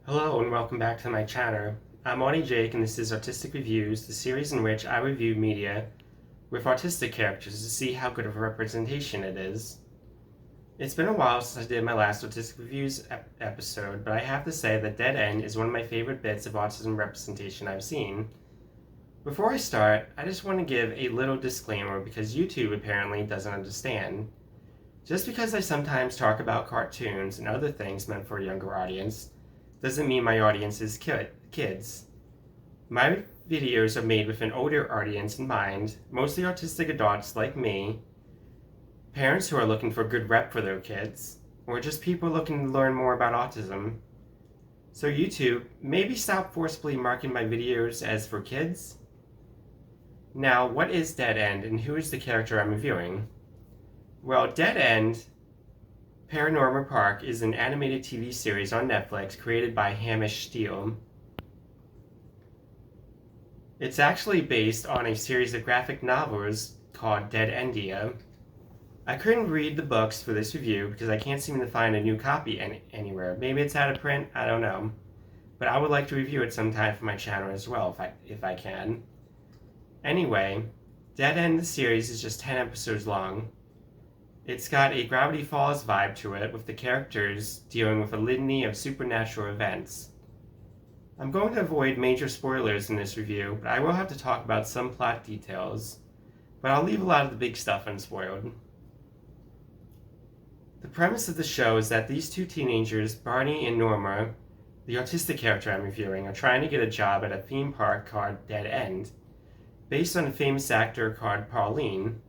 Hello and welcome back to my channel. I'm Audie Jake and this is Autistic Reviews, the series in which I review media with autistic characters to see how good of a representation it is. It's been a while since I did my last Autistic Reviews episode, but I have to say that Dead End is one of my favorite bits of autism representation I've seen. Before I start, I just want to give a little disclaimer because YouTube apparently doesn't understand. Just because I sometimes talk about cartoons and other things meant for a younger audience doesn't mean my audience is kids. My videos are made with an older audience in mind, mostly autistic adults like me, parents who are looking for a good rep for their kids, or just people looking to learn more about autism. So YouTube, maybe stop forcibly marking my videos as for kids. Now, what is Dead End and who is the character I'm reviewing? Well, Dead End Paranormal Park is an animated TV series on Netflix created by Hamish Steele. It's actually based on a series of graphic novels called Dead Endia. I couldn't read the books for this review because I can't seem to find a new copy anywhere. Maybe it's out of print, I don't know. But I would like to review it sometime for my channel as well if I can. Anyway, Dead End the series is just 10 episodes long. It's got a Gravity Falls vibe to it, with the characters dealing with a litany of supernatural events. I'm going to avoid major spoilers in this review, but I will have to talk about some plot details, but I'll leave a lot of the big stuff unspoiled. The premise of the show is that these two teenagers, Barney and Norma, the autistic character I'm reviewing, are trying to get a job at a theme park called Dead End, based on a famous actor called Pauline.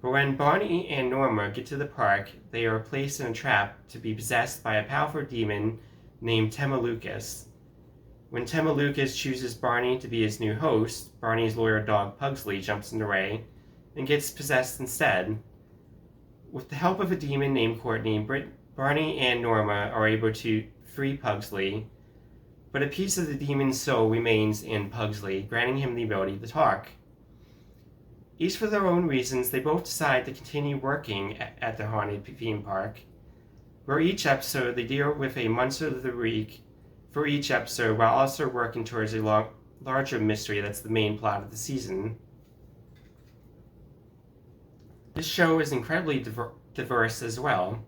But when Barney and Norma get to the park, they are placed in a trap to be possessed by a powerful demon named Temalucas. When Temalucas chooses Barney to be his new host, Barney's loyal dog Pugsley jumps in the way and gets possessed instead. With the help of a demon named Courtney, Barney and Norma are able to free Pugsley, but a piece of the demon's soul remains in Pugsley, granting him the ability to talk. Each for their own reasons, they both decide to continue working at the haunted theme park, where each episode they deal with a monster of the week for each episode, while also working towards a larger mystery that's the main plot of the season. This show is incredibly diverse as well.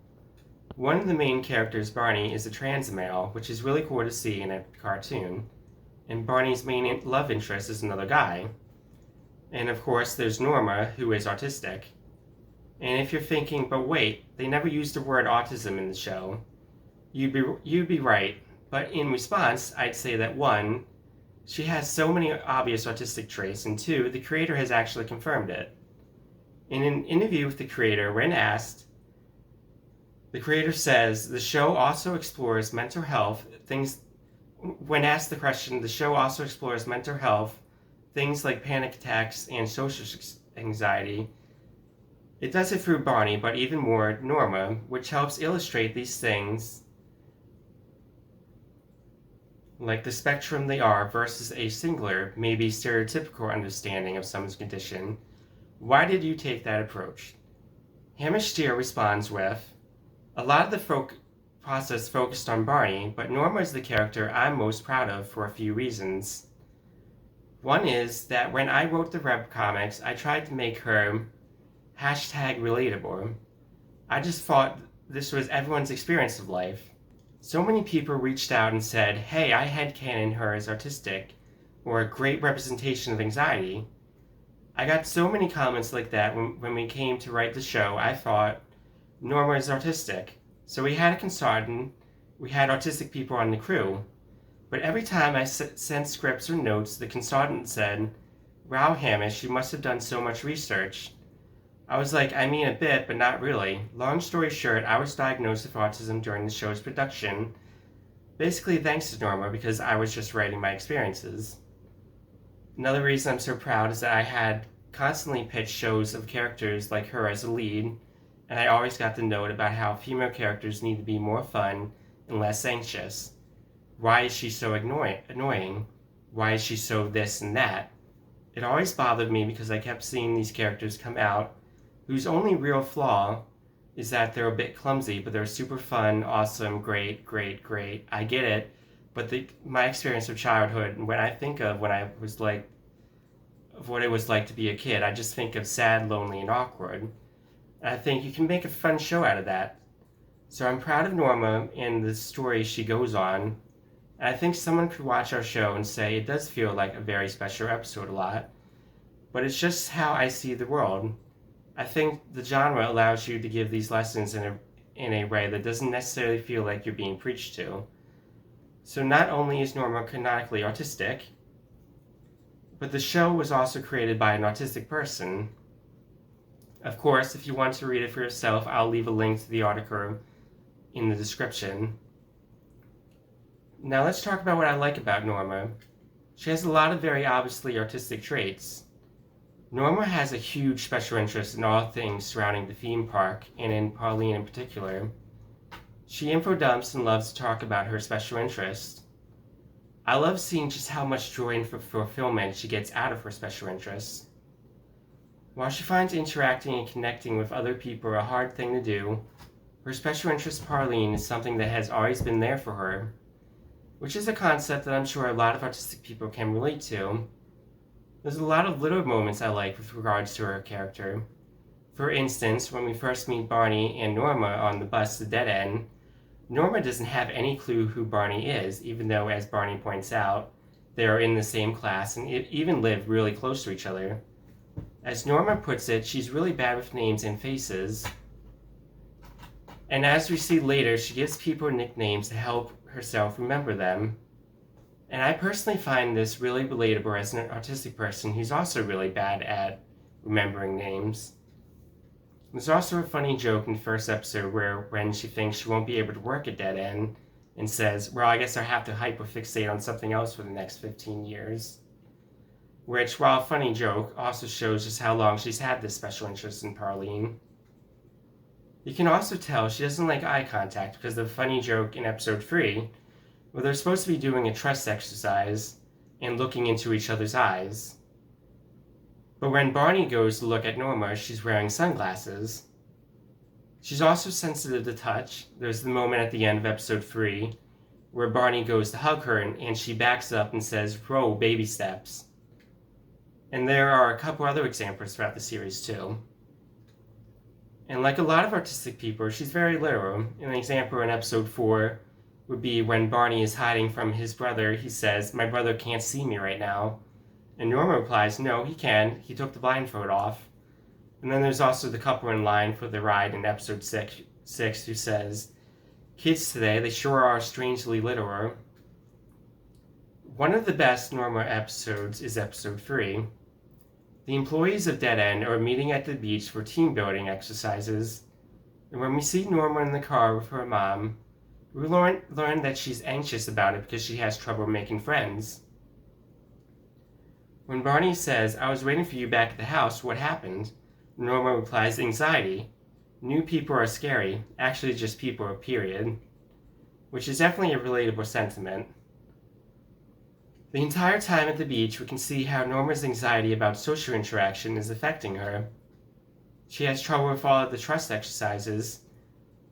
One of the main characters, Barney, is a trans male, which is really cool to see in a cartoon, and Barney's main love interest is another guy. And of course, there's Norma, who is autistic. And if you're thinking, but wait, they never used the word autism in the show, you'd be right. But in response, I'd say that 1, she has so many obvious autistic traits, and 2, the creator has actually confirmed it. In an interview with the creator, when asked, the creator says the show also explores mental health, when asked the question, the show also explores mental health, things like panic attacks and social anxiety. It does it through Barney, but even more Norma, which helps illustrate these things, like the spectrum they are versus a singular, maybe stereotypical understanding of someone's condition. Why did you take that approach? Hamish Steele responds with, a lot of the process focused on Barney, but Norma is the character I'm most proud of for a few reasons. One is that when I wrote the webcomics, I tried to make her #relatable. I just thought this was everyone's experience of life. So many people reached out and said, hey, I headcanon her as autistic, or a great representation of anxiety. I got so many comments like that when we came to write the show. I thought, Norma is autistic. So we had a consultant, we had autistic people on the crew. But every time I sent scripts or notes, the consultant said, wow, Hamish, you must have done so much research. I was like, I mean a bit, but not really. Long story short, I was diagnosed with autism during the show's production, basically thanks to Norma, because I was just writing my experiences. Another reason I'm so proud is that I had constantly pitched shows of characters like her as a lead, and I always got the note about how female characters need to be more fun and less anxious. Why is she so annoying? Why is she so this and that? It always bothered me because I kept seeing these characters come out whose only real flaw is that they're a bit clumsy, but they're super fun, awesome, great, I get it, But my experience of childhood, and when I think of of what it was like to be a kid, I just think of sad, lonely, and awkward. And I think you can make a fun show out of that. So I'm proud of Norma and the story she goes on. And I think someone could watch our show and say it does feel like a very special episode a lot, but it's just how I see the world. I think the genre allows you to give these lessons in a way that doesn't necessarily feel like you're being preached to. So not only is Norma canonically autistic, but the show was also created by an autistic person. Of course, if you want to read it for yourself, I'll leave a link to the article in the description. Now let's talk about what I like about Norma. She has a lot of very obviously artistic traits. Norma has a huge special interest in all things surrounding the theme park, and in Pauline in particular. She info dumps and loves to talk about her special interest. I love seeing just how much joy and fulfillment she gets out of her special interests. While she finds interacting and connecting with other people a hard thing to do, her special interest Pauline is something that has always been there for her, which is a concept that I'm sure a lot of autistic people can relate to. There's a lot of little moments I like with regards to her character. For instance, when we first meet Barney and Norma on the bus to Dead End, Norma doesn't have any clue who Barney is, even though, as Barney points out, they are in the same class and even live really close to each other. As Norma puts it, she's really bad with names and faces. And as we see later, she gives people nicknames to help herself remember them. And I personally find this really relatable as an autistic person who's also really bad at remembering names. There's also a funny joke in the first episode where when she thinks she won't be able to work at Dead End and says, well, I guess I have to hyperfixate on something else for the next 15 years. Which, while a funny joke, also shows just how long she's had this special interest in Pauline. You can also tell she doesn't like eye contact because of the funny joke in episode 3, where they're supposed to be doing a trust exercise and looking into each other's eyes. But when Barney goes to look at Norma, she's wearing sunglasses. She's also sensitive to touch. There's the moment at the end of episode 3 where Barney goes to hug her and she backs up and says, "Whoa, baby steps." And there are a couple other examples throughout the series too. And like a lot of autistic people, she's very literal. An example in episode 4 would be when Barney is hiding from his brother. He says, "My brother can't see me right now." And Norma replies, "No, he can. He took the blindfold off." And then there's also the couple in line for the ride in episode 6 who says, "Kids today, they sure are strangely literal." One of the best Norma episodes is episode 3. The employees of Dead End are meeting at the beach for team building exercises. And when we see Norma in the car with her mom, we learn that she's anxious about it because she has trouble making friends. When Barney says, "I was waiting for you back at the house, what happened?" Norma replies, "Anxiety. New people are scary. Actually, just people, period." Which is definitely a relatable sentiment. The entire time at the beach, we can see how Norma's anxiety about social interaction is affecting her. She has trouble with all of the trust exercises,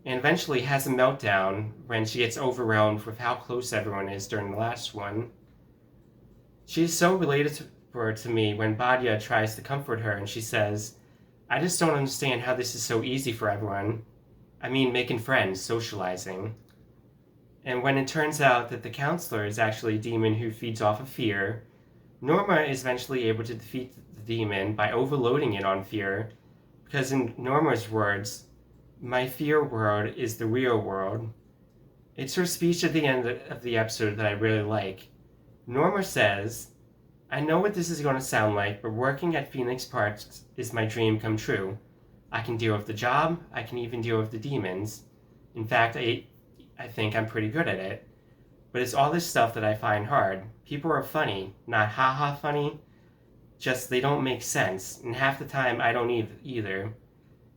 and eventually has a meltdown when she gets overwhelmed with how close everyone is during the last one. She is so relatable to me when Badia tries to comfort her and she says, "I just don't understand how this is so easy for everyone. I mean, making friends, socializing." And when it turns out that the counselor is actually a demon who feeds off of fear, Norma is eventually able to defeat the demon by overloading it on fear, because in Norma's words, "My fear world is the real world." It's her speech at the end of the episode that I really like. Norma says, "I know what this is going to sound like, but working at Phoenix Park is my dream come true. I can deal with the job, I can even deal with the demons. In fact, I think I'm pretty good at it. But it's all this stuff that I find hard. People are funny, not haha funny, just they don't make sense, and half the time I don't either.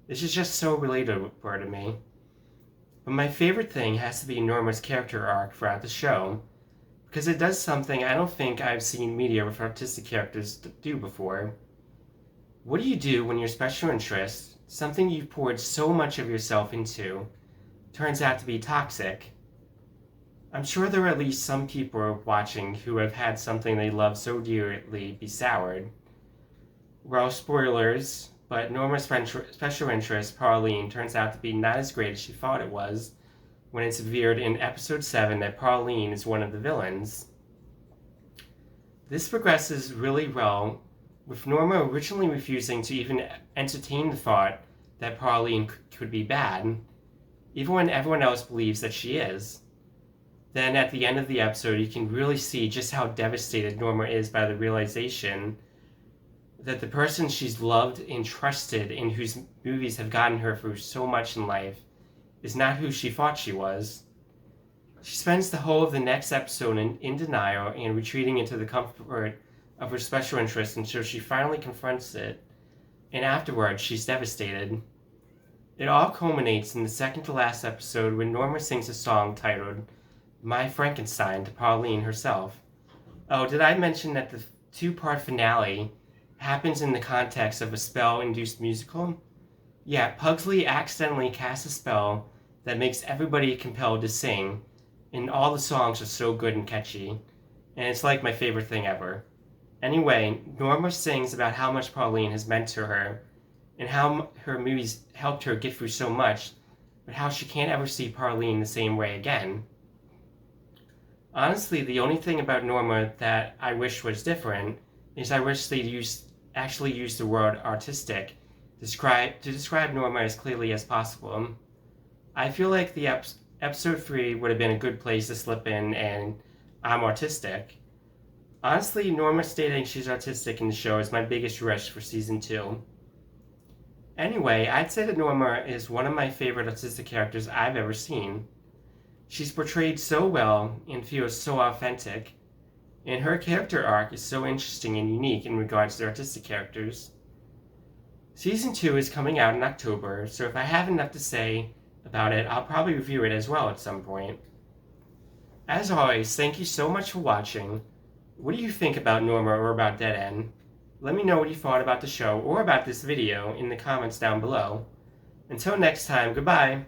This is just so relatable to me." But my favorite thing has to be Norma's character arc throughout the show, because it does something I don't think I've seen media with autistic characters do before. What do you do when your special interest, something you've poured so much of yourself into, turns out to be toxic? I'm sure there are at least some people watching who have had something they love so dearly be soured. Well, spoilers, but Norma's special interest, Pauline, turns out to be not as great as she thought it was when it's revealed in episode 7 that Pauline is one of the villains. This progresses really well, with Norma originally refusing to even entertain the thought that Pauline could be bad, even when everyone else believes that she is. Then at the end of the episode, you can really see just how devastated Norma is by the realization that the person she's loved and trusted and whose movies have gotten her through so much in life is not who she thought she was. She spends the whole of the next episode in denial and retreating into the comfort of her special interest until she finally confronts it, and afterwards she's devastated. It all culminates in the second to last episode when Norma sings a song titled My Frankenstein to Pauline herself. Oh, did I mention that the two-part finale happens in the context of a spell-induced musical? Yeah, Pugsley accidentally casts a spell that makes everybody compelled to sing, and all the songs are so good and catchy, and it's like my favorite thing ever. Anyway, Norma sings about how much Pauline has meant to her, and how her movies helped her get through so much, but how she can't ever see Pauline the same way again. Honestly, the only thing about Norma that I wish was different is I wish they actually used the word autistic to describe Norma as clearly as possible. I feel like the episode 3 would have been a good place to slip in and I'm autistic. Honestly, Norma stating she's autistic in the show is my biggest rush for season 2. Anyway, I'd say that Norma is one of my favorite autistic characters I've ever seen. She's portrayed so well and feels so authentic, and her character arc is so interesting and unique in regards to autistic characters. Season 2 is coming out in October, so if I have enough to say about it, I'll probably review it as well at some point. As always, thank you so much for watching. What do you think about Norma or about Dead End? Let me know what you thought about the show or about this video in the comments down below. Until next time, goodbye!